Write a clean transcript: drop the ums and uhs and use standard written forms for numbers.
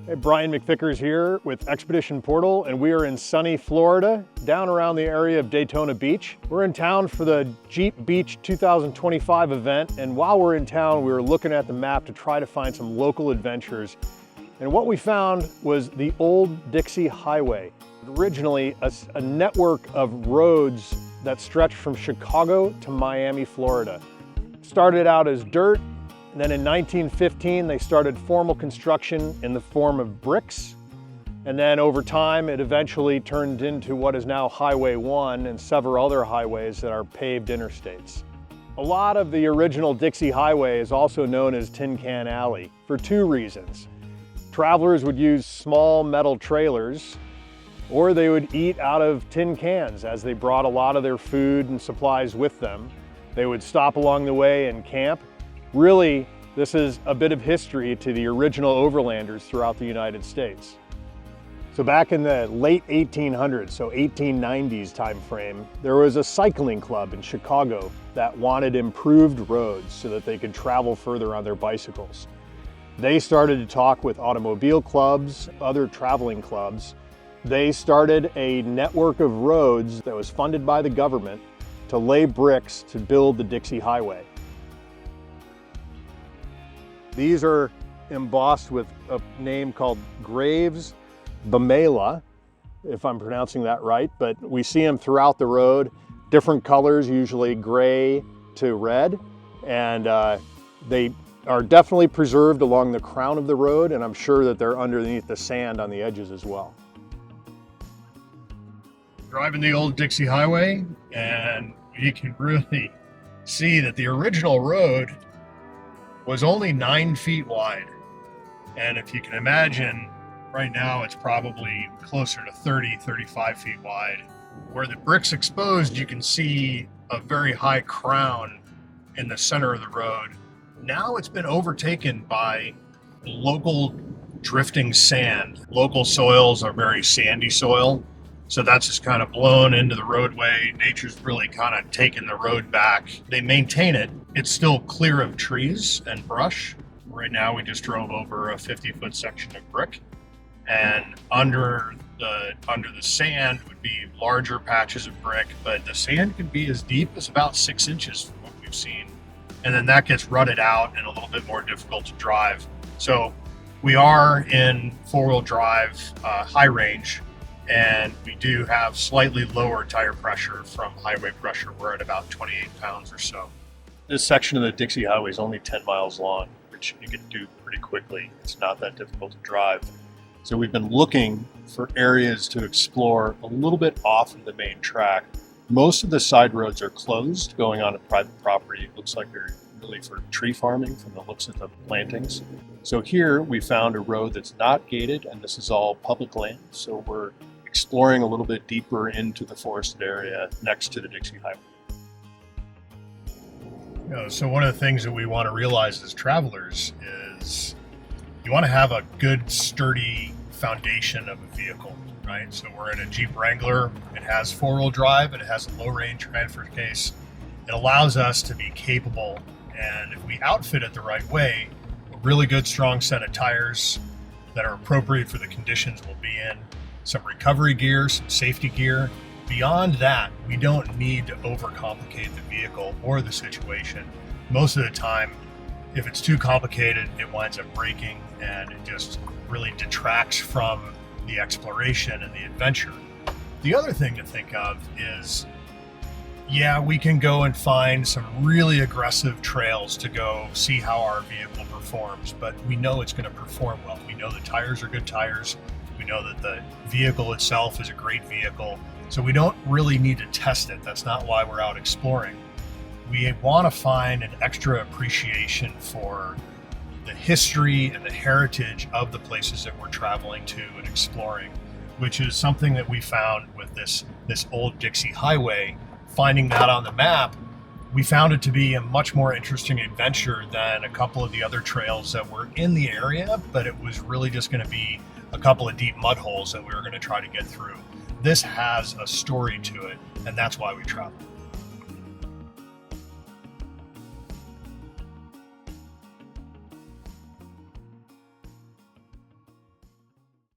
Hey, Brian McVickers here with Expedition Portal, and we are in sunny Florida, down around the area of Daytona Beach. We're in town for the Jeep Beach 2025 event, and while we're in town, we were looking at the map to try to find some local adventures. And what we found was the Old Dixie Highway. Originally, a network of roads that stretched from Chicago to Miami, Florida. It started out as dirt. And then in 1915, they started formal construction in the form of bricks. And then over time, it eventually turned into what is now Highway 1 and several other highways that are paved interstates. A lot of the original Dixie Highway is also known as Tin Can Alley for two reasons. Travelers would use small metal trailers, or they would eat out of tin cans as they brought a lot of their food and supplies with them. They would stop along the way and camp. Really, this is a bit of history to the original overlanders throughout the United States. So back in the late 1800s, so 1890s time frame, there was a cycling club in Chicago that wanted improved roads so that they could travel further on their bicycles. They started to talk with automobile clubs, other traveling clubs. They started a network of roads that was funded by the government to lay bricks to build the Dixie Highway. These are embossed with a name called Graves Bamela, if I'm pronouncing that right, but we see them throughout the road, different colors, usually gray to red, and they are definitely preserved along the crown of the road, and I'm sure that they're underneath the sand on the edges as well. Driving the Old Dixie Highway, and you can really see that the original road was only 9 feet wide. And if you can imagine, right now it's probably closer to 30, 35 feet wide. Where the brick's exposed, you can see a very high crown in the center of the road. Now it's been overtaken by local drifting sand. Local soils are very sandy soil, so that's just kind of blown into the roadway. Nature's really kind of taken the road back. They maintain it. It's still clear of trees and brush. Right now we just drove over a 50-foot section of brick, and under the sand would be larger patches of brick, but the sand can be as deep as about 6 inches from what we've seen. And then that gets rutted out and a little bit more difficult to drive. So we are in four-wheel drive, high range, and we do have slightly lower tire pressure from highway pressure. We're at about 28 pounds or so. This section of the Dixie Highway is only 10 miles long, which you can do pretty quickly. It's not that difficult to drive. So we've been looking for areas to explore a little bit off of the main track. Most of the side roads are closed, going on a private property. It looks like they're really for tree farming from the looks of the plantings. So here we found a road that's not gated, and this is all public land. So we're exploring a little bit deeper into the forested area next to the Dixie Highway. So one of the things that we want to realize as travelers is you want to have a good, sturdy foundation of a vehicle, right? So we're in a Jeep Wrangler. It has four-wheel drive, and it has a low-range transfer case. It allows us to be capable, and if we outfit it the right way, a really good, strong set of tires that are appropriate for the conditions we'll be in, some recovery gear, some safety gear. Beyond that, we don't need to overcomplicate the vehicle or the situation. Most of the time, if it's too complicated, it winds up breaking, and it just really detracts from the exploration and the adventure. The other thing to think of is, yeah, we can go and find some really aggressive trails to go see how our vehicle performs, but we know it's going to perform well. We know the tires are good tires. We know that the vehicle itself is a great vehicle. So we don't really need to test it. That's not why we're out exploring. We want to find an extra appreciation for the history and the heritage of the places that we're traveling to and exploring, which is something that we found with this Old Dixie Highway. Finding that on the map, we found it to be a much more interesting adventure than a couple of the other trails that were in the area, but it was really just going to be a couple of deep mud holes that we were going to try to get through. This has a story to it, and that's why we travel.